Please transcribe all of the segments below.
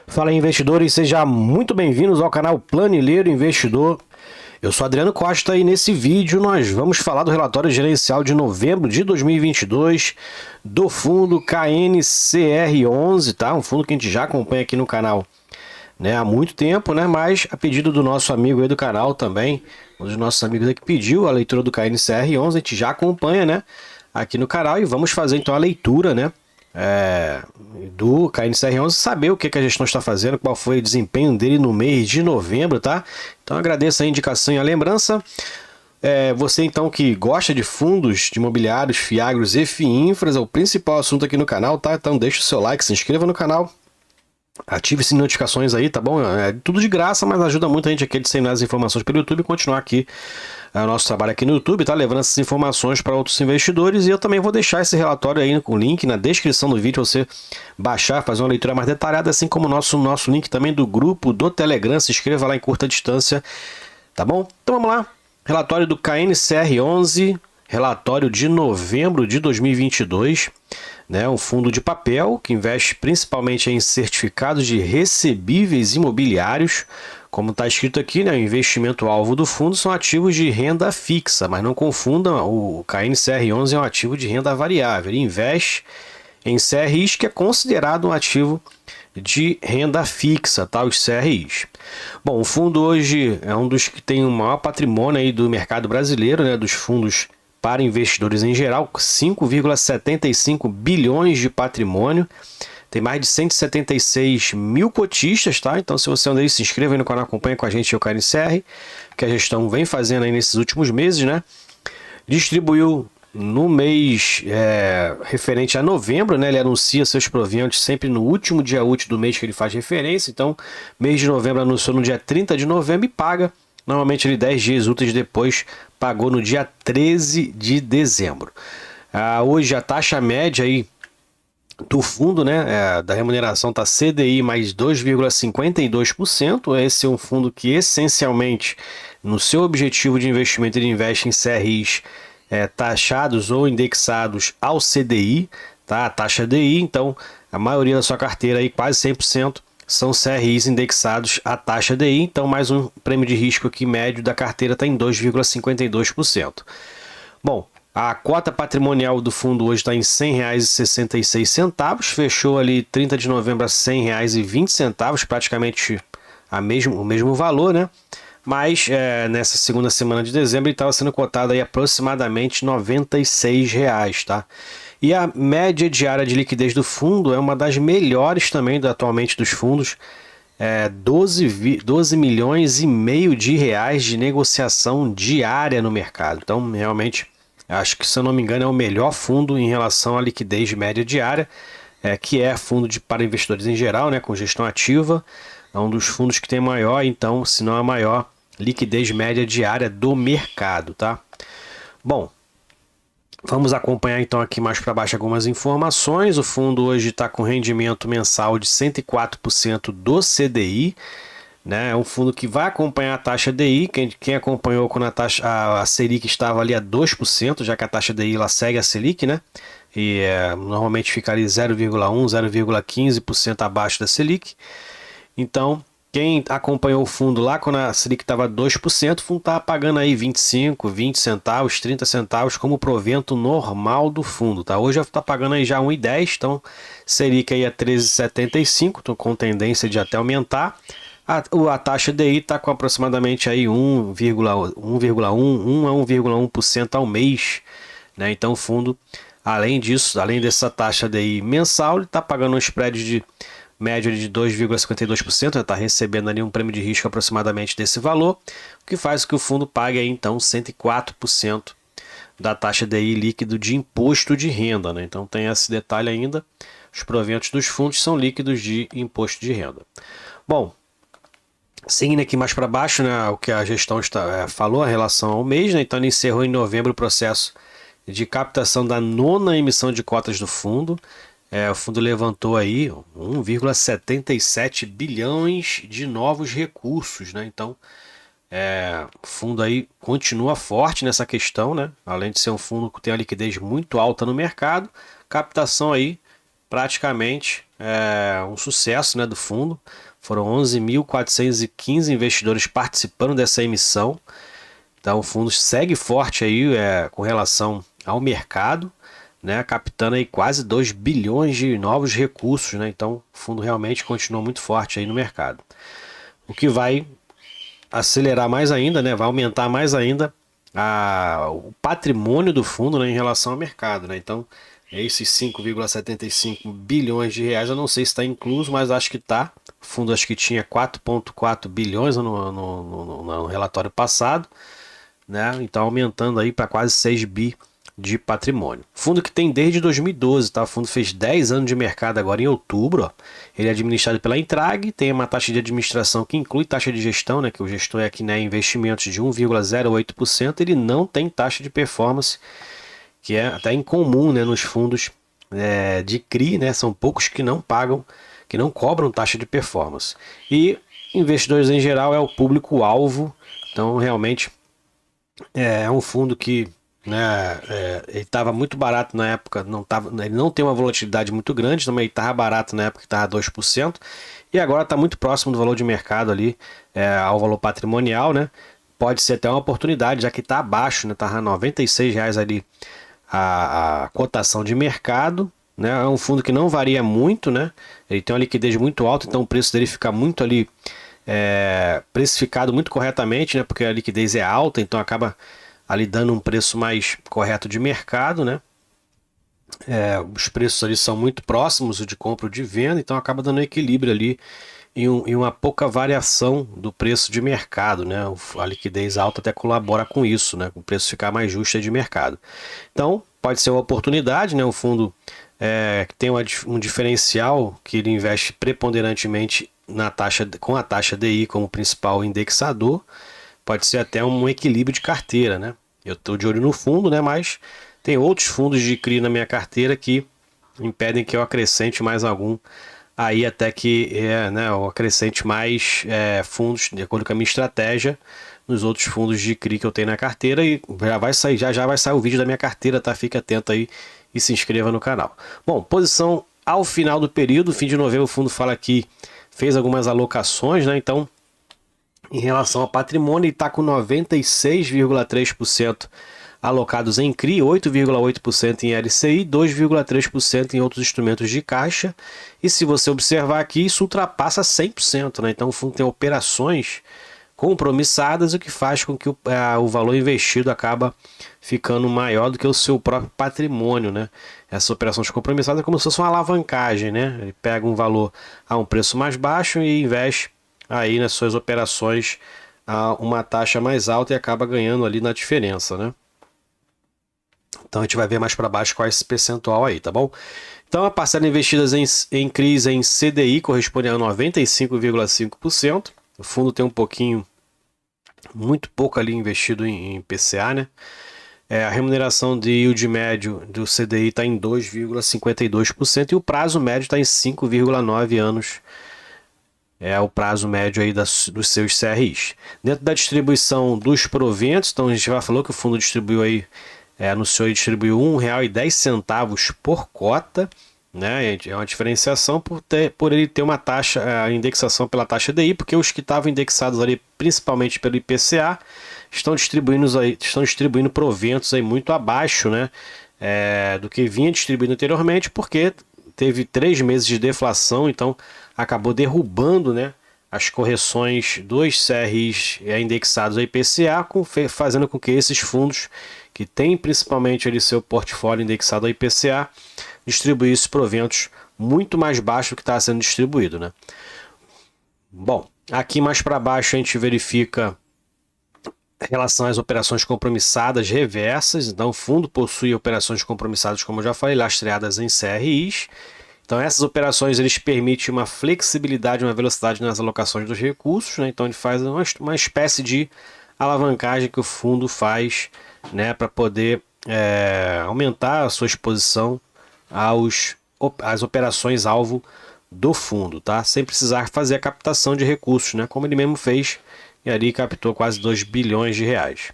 Fala aí, investidores, sejam muito bem-vindos ao canal Planilheiro Investidor. Eu sou Adriano Costa e nesse vídeo nós vamos falar do relatório gerencial de novembro de 2022 do fundo KNCR11, tá? Um fundo que a gente já acompanha aqui no canal, né, há muito tempo, né? Mas a pedido do nosso amigo aí do canal também, um dos nossos amigos aí que pediu a leitura do KNCR11, a gente já acompanha, né, aqui no canal e vamos fazer então a leitura, né? Do KNCR11, saber o que a gestão está fazendo, qual foi o desempenho dele no mês de novembro, tá? Então agradeço a indicação e a lembrança. Você então que gosta de fundos de imobiliários, fiagros e FIINFRAs, é o principal assunto aqui no canal, tá? Então deixa o seu like, se inscreva no canal, ative as notificações aí, tá bom? É tudo de graça, mas ajuda muito a gente aqui a disseminar as informações pelo YouTube e continuar aqui o nosso trabalho aqui no YouTube, tá? Levando essas informações para outros investidores. E eu também vou deixar esse relatório aí com o link na descrição do vídeo, você baixar, fazer uma leitura mais detalhada, assim como o nosso link também do grupo do Telegram. Se inscreva lá em curta distância, tá bom? Então vamos lá. Relatório do KNCR11, relatório de novembro de 2022. Né, um fundo de papel que investe principalmente em certificados de recebíveis imobiliários. Como está escrito aqui, né, o investimento-alvo do fundo são ativos de renda fixa, mas não confundam, o KNCR11 é um ativo de renda variável. Ele investe em CRIs, que é considerado um ativo de renda fixa, tá? Os CRIs. Bom, o fundo hoje é um dos que tem o maior patrimônio aí do mercado brasileiro, né, dos fundos para investidores em geral, 5,75 bilhões de patrimônio. Tem mais de 176 mil cotistas, tá? Então, se você é um deles, se inscreva aí no canal, acompanha com a gente o KNCR, que a gestão vem fazendo aí nesses últimos meses, né? Distribuiu no mês referente a novembro, né? Ele anuncia seus proventos sempre no último dia útil do mês que ele faz referência. Então, mês de novembro anunciou no dia 30 de novembro e paga. Normalmente ele 10 dias úteis depois pagou no dia 13 de dezembro. Hoje a taxa média aí do fundo, né, da remuneração está CDI mais 2,52%. Esse é um fundo que essencialmente no seu objetivo de investimento ele investe em CRIs taxados ou indexados ao CDI, tá? A taxa DI. Então a maioria da sua carteira aí, quase 100%, são CRIs indexados à taxa DI, então mais um prêmio de risco aqui médio da carteira está em 2,52%. Bom, a cota patrimonial do fundo hoje está em R$ 100,66, fechou ali 30 de novembro a R$ 100,20, praticamente o mesmo valor, né? Mas nessa segunda semana de dezembro ele estava sendo cotado aí aproximadamente R$ 96, tá? E a média diária de liquidez do fundo é uma das melhores também atualmente dos fundos. 12 milhões e meio de reais de negociação diária no mercado. Então, realmente, acho que, se eu não me engano, é o melhor fundo em relação à liquidez média diária, que é fundo para investidores em geral, né, com gestão ativa. É um dos fundos que tem maior, então, se não a maior, liquidez média diária do mercado, tá? Bom, vamos acompanhar então aqui mais para baixo algumas informações. O fundo hoje está com rendimento mensal de 104% do CDI. Né? É um fundo que vai acompanhar a taxa DI. Quem acompanhou quando a Selic estava ali a 2%, já que a taxa DI ela segue a Selic, né? E normalmente fica ali 0,1, 0,15% abaixo da Selic. Então, quem acompanhou o fundo lá quando a Selic estava 2%, o fundo estava pagando aí 25, 20 centavos, 30 centavos como provento normal do fundo, tá? Hoje está pagando aí já 1,10, então Selic aí a 13,75, tô com tendência de até aumentar. A taxa DI está com aproximadamente aí 1,1 a 1,1% ao mês, né? Então o fundo, além disso, além dessa taxa DI mensal, ele está pagando um spread de média de 2,52%, está recebendo ali um prêmio de risco aproximadamente desse valor, o que faz com que o fundo pague aí, então 104% da taxa DI líquido de imposto de renda, né? Então tem esse detalhe ainda, os proventos dos fundos são líquidos de imposto de renda. Bom, seguindo aqui mais para baixo, né, o que a gestão falou em relação ao mês, né? Então ele encerrou em novembro o processo de captação da nona emissão de cotas do fundo. O fundo levantou aí 1,77 bilhões de novos recursos, né? Então, o fundo aí continua forte nessa questão, né? Além de ser um fundo que tem a liquidez muito alta no mercado, captação aí praticamente um sucesso, né, do fundo. Foram 11.415 investidores participando dessa emissão. Então o fundo segue forte aí com relação ao mercado, né, captando aí quase 2 bilhões de novos recursos, né? Então o fundo realmente continua muito forte aí no mercado. O que vai acelerar mais ainda, né, vai aumentar mais ainda o patrimônio do fundo, né, em relação ao mercado, né? Então esses 5,75 bilhões de reais, eu não sei se está incluso, mas acho que está. O fundo acho que tinha 4,4 bilhões no relatório passado, né? Então aumentando aí para quase 6 bi de patrimônio. Fundo que tem desde 2012, tá? O fundo fez 10 anos de mercado agora em outubro, ó. Ele é administrado pela Intrag, tem uma taxa de administração que inclui taxa de gestão, né? Que o gestor é aqui, né, investimentos de 1,08%, ele não tem taxa de performance, que é até incomum, né, nos fundos de CRI, né? São poucos que não pagam, que não cobram taxa de performance. E investidores em geral é o público-alvo, então realmente é um fundo que, né, ele estava muito barato na época, ele não tem uma volatilidade muito grande, também estava barato na época que estava 2%, e agora está muito próximo do valor de mercado ali, ao valor patrimonial, né? Pode ser até uma oportunidade, já que está abaixo, né? Está a R$96 ali a cotação de mercado, né? É um fundo que não varia muito, né? Ele tem uma liquidez muito alta, então o preço dele fica muito ali precificado muito corretamente, né? Porque a liquidez é alta, então acaba ali dando um preço mais correto de mercado, né? Os preços ali são muito próximos de compra ou de venda, então acaba dando um equilíbrio ali em uma pouca variação do preço de mercado, né? A liquidez alta até colabora com isso, né? Com o preço ficar mais justo de mercado. Então pode ser uma oportunidade, né? O fundo que tem um diferencial que ele investe preponderantemente com a taxa DI como principal indexador, pode ser até um equilíbrio de carteira, né? Eu estou de olho no fundo, né? Mas tem outros fundos de CRI na minha carteira que impedem que eu acrescente mais algum aí, até que né, eu acrescente mais fundos de acordo com a minha estratégia nos outros fundos de CRI que eu tenho na carteira, e já vai sair o vídeo da minha carteira, tá? Fique atento aí e se inscreva no canal. Bom, posição ao final do período, fim de novembro, o fundo fala que fez algumas alocações, né? Então, em relação ao patrimônio, ele está com 96,3% alocados em CRI, 8,8% em LCI, 2,3% em outros instrumentos de caixa. E se você observar aqui, isso ultrapassa 100%, né? Então o fundo tem operações compromissadas, o que faz com que o valor investido acaba ficando maior do que o seu próprio patrimônio, né? Essas operações compromissadas é como se fosse uma alavancagem, né? Ele pega um valor a um preço mais baixo e investe aí nas suas operações a uma taxa mais alta e acaba ganhando ali na diferença, né? Então a gente vai ver mais para baixo qual é esse percentual aí, tá bom? Então a parcela investidas em CRIs em CDI corresponde a 95,5%. O fundo tem muito pouco ali investido em PCA, né? A remuneração de yield médio do CDI está em 2,52% e o prazo médio está em 5,9 anos. É o prazo médio aí dos seus CRIs. Dentro da distribuição dos proventos, então a gente já falou que o fundo distribuiu aí, anunciou e distribuiu R$1,10 por cota, né? É uma diferenciação por ele ter uma taxa, a indexação pela taxa DI, porque os que estavam indexados ali principalmente pelo IPCA estão distribuindo proventos aí muito abaixo, né? Do que vinha distribuindo anteriormente, porque teve 3 meses de deflação, então acabou derrubando, né, as correções dos CRIs indexados ao IPCA, fazendo com que esses fundos que têm principalmente ali seu portfólio indexado ao IPCA distribuíssem proventos muito mais baixos do que está sendo distribuído, né? Bom, aqui mais para baixo a gente verifica em relação às operações compromissadas reversas. Então o fundo possui operações compromissadas, como eu já falei, lastreadas em CRIs. Então essas operações eles permitem uma flexibilidade, uma velocidade nas alocações dos recursos, né? Então ele faz uma espécie de alavancagem que o fundo faz, né, para poder aumentar a sua exposição às operações alvo do fundo, tá? Sem precisar fazer a captação de recursos, né? Como ele mesmo fez, e ali captou quase 2 bilhões de reais.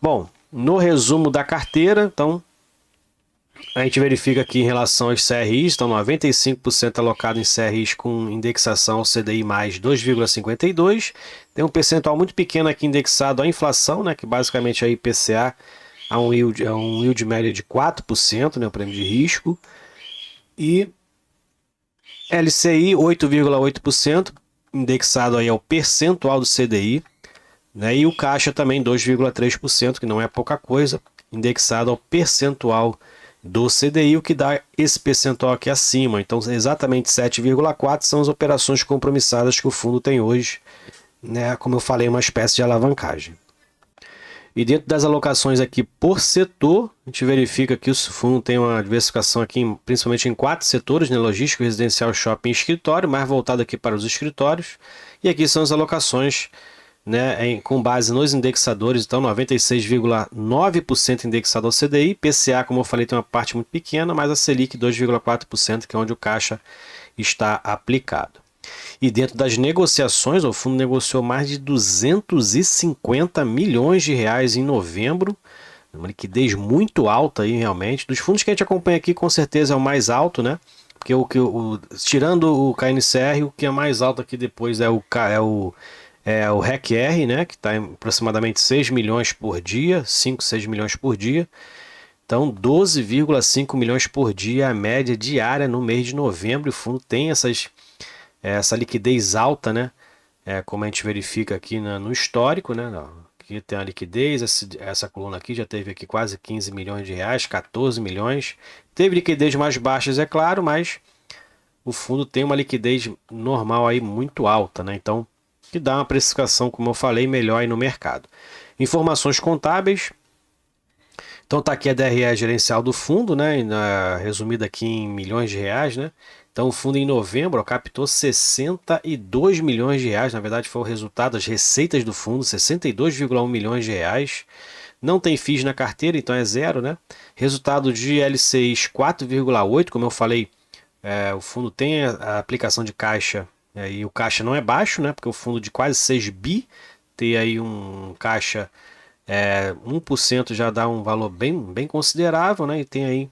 Bom, no resumo da carteira, então A gente verifica aqui em relação aos CRIs, estão 95% alocado em CRIs com indexação ao CDI mais 2,52. Tem um percentual muito pequeno aqui indexado à inflação, né, que basicamente é a IPCA, a um yield médio de 4%, né, o prêmio de risco. E LCI 8,8%, indexado aí ao percentual do CDI. Né, e o caixa também 2,3%, que não é pouca coisa, indexado ao percentual do CDI, o que dá esse percentual aqui acima. Então, exatamente 7,4% são as operações compromissadas que o fundo tem hoje, né? Como eu falei, uma espécie de alavancagem. E dentro das alocações aqui por setor, a gente verifica que o fundo tem uma diversificação aqui, principalmente em 4 setores, né? Logístico, residencial, shopping e escritório, mais voltado aqui para os escritórios. E aqui são as alocações, né, com base nos indexadores, então 96,9% indexado ao CDI, PCA, como eu falei, tem uma parte muito pequena, mas a Selic 2,4%, que é onde o caixa está aplicado. E dentro das negociações, o fundo negociou mais de 250 milhões de reais em novembro, uma liquidez muito alta aí realmente. Dos fundos que a gente acompanha aqui, com certeza é o mais alto, né? Porque tirando o KNCR, o que é mais alto aqui depois é o REC-R, né, que está em aproximadamente 6 milhões por dia, 5, 6 milhões por dia. Então, 12,5 milhões por dia a média diária no mês de novembro. O fundo tem essa liquidez alta, né, como a gente verifica aqui no histórico, né, aqui tem a liquidez, essa coluna aqui já teve aqui quase 15 milhões de reais, 14 milhões. Teve liquidez mais baixas, é claro, mas o fundo tem uma liquidez normal aí muito alta, né, então que dá uma precificação, como eu falei, melhor aí no mercado. Informações contábeis. Então tá aqui a DRE gerencial do fundo, né, resumida aqui em milhões de reais, né. Então o fundo em novembro captou 62 milhões de reais, na verdade foi o resultado das receitas do fundo, 62,1 milhões de reais. Não tem FIIs na carteira, então é zero, né. Resultado de LCIs 4,8, como eu falei, o fundo tem a aplicação de caixa, e o caixa não é baixo, né? Porque o fundo de quase 6 bi, ter aí um caixa 1% já dá um valor bem considerável, né? E tem aí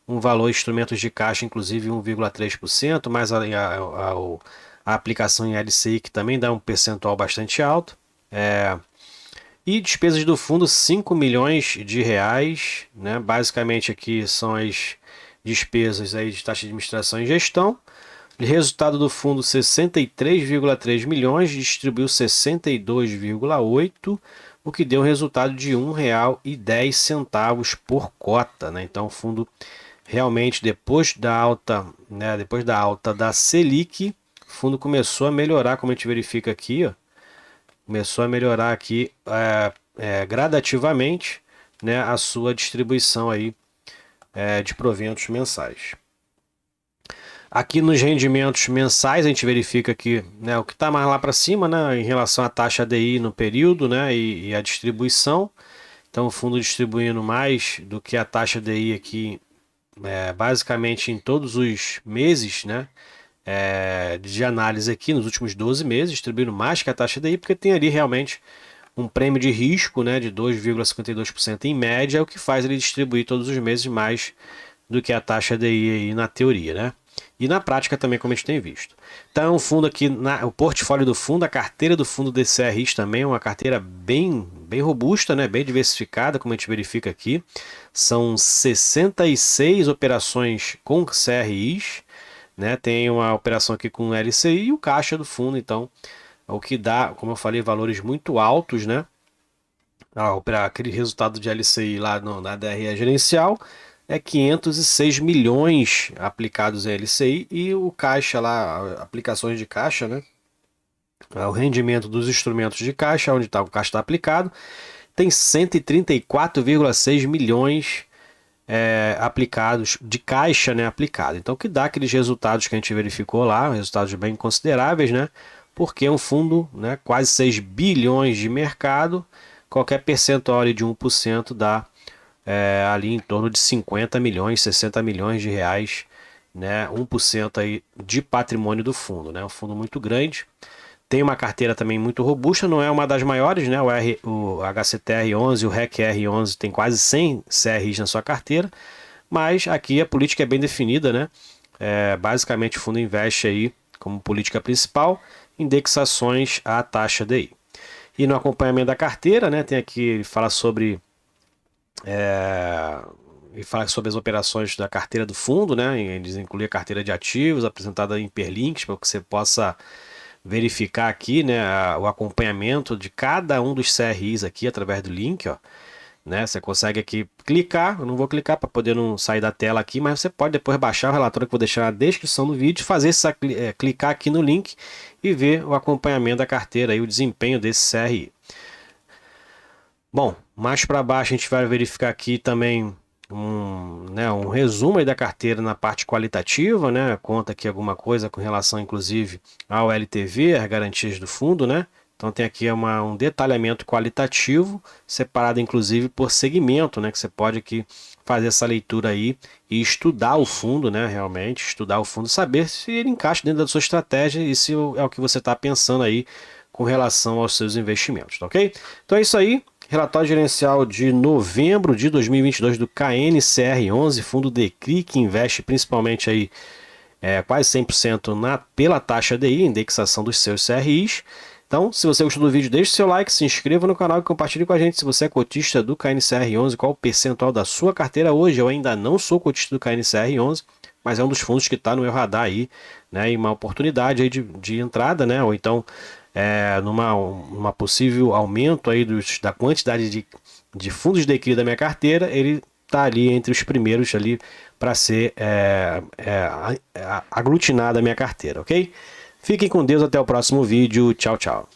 um valor instrumentos de caixa, inclusive 1,3%, mais a aplicação em LCI, que também dá um percentual bastante alto. E despesas do fundo, 5 milhões de reais, né? Basicamente aqui são as despesas aí de taxa de administração e gestão. Resultado do fundo 63,3 milhões, distribuiu 62,8, o que deu um resultado de R$ 1,10 por cota, né? Então o fundo realmente depois da alta, né, da Selic, o fundo começou a melhorar, como a gente verifica aqui, ó, começou a melhorar aqui gradativamente, né, a sua distribuição aí de proventos mensais. Aqui nos rendimentos mensais a gente verifica que, né, o que está mais lá para cima, né, em relação à taxa DI no período, né, e a distribuição. Então o fundo distribuindo mais do que a taxa DI aqui, basicamente em todos os meses, né, de análise aqui nos últimos 12 meses, distribuindo mais que a taxa DI, porque tem ali realmente um prêmio de risco, né, de 2,52% em média, o que faz ele distribuir todos os meses mais do que a taxa DI aí na teoria, né? E na prática também, como a gente tem visto. Então, o fundo aqui, o portfólio do fundo, a carteira do fundo DCRIs também é uma carteira bem robusta, né? Bem diversificada, como a gente verifica aqui. São 66 operações com CRIs, né? Tem uma operação aqui com LCI e o caixa do fundo, então, o que dá, como eu falei, valores muito altos, né? Aquele resultado de LCI lá na DRE gerencial é 506 milhões aplicados em LCI e o caixa lá, aplicações de caixa, né? O rendimento dos instrumentos de caixa, onde o caixa está aplicado, tem 134,6 milhões aplicados de caixa, né, aplicado. Então, que dá aqueles resultados que a gente verificou lá, resultados bem consideráveis, né? Porque é um fundo, né, quase 6 bilhões de mercado, qualquer percentual ali de 1% dá ali em torno de 50 milhões, 60 milhões de reais, né, 1% aí de patrimônio do fundo, né, um fundo muito grande. Tem uma carteira também muito robusta, não é uma das maiores, né, o HCTR11 e o REC-R11 tem quase 100 CRIs na sua carteira, mas aqui a política é bem definida, né? Basicamente o fundo investe aí como política principal indexações à taxa DI. E no acompanhamento da carteira, né, tem aqui, ele fala sobre as operações da carteira do fundo, né? Eles incluem a carteira de ativos apresentada em hiperlinks para que você possa verificar aqui, né, o acompanhamento de cada um dos CRIs aqui através do link, ó, né? Você consegue aqui clicar, eu não vou clicar para poder não sair da tela aqui, mas você pode depois baixar o relatório que eu vou deixar na descrição do vídeo, clicar aqui no link e ver o acompanhamento da carteira e o desempenho desse CRI. Bom, mais para baixo a gente vai verificar aqui também um resumo aí da carteira na parte qualitativa, né? Conta aqui alguma coisa com relação, inclusive, ao LTV, as garantias do fundo, né? Então tem aqui um detalhamento qualitativo, separado inclusive por segmento, né? Que você pode aqui fazer essa leitura aí e estudar o fundo, né? Realmente, estudar o fundo, saber se ele encaixa dentro da sua estratégia e se é o que você está pensando aí com relação aos seus investimentos, tá ok? Então é isso aí. Relatório gerencial de novembro de 2022 do KNCR11, fundo DECRI, que investe principalmente aí, quase 100% pela taxa DI, indexação dos seus CRIs. Então, se você gostou do vídeo, deixe seu like, se inscreva no canal e compartilhe com a gente se você é cotista do KNCR11, qual o percentual da sua carteira hoje. Eu ainda não sou cotista do KNCR11, mas é um dos fundos que está no meu radar aí, né, e uma oportunidade aí de entrada, né, ou então numa possível aumento aí da quantidade de fundos de DECRI da minha carteira, ele está ali entre os primeiros ali para ser aglutinado a minha carteira, ok? Fiquem com Deus, até o próximo vídeo, tchau, tchau.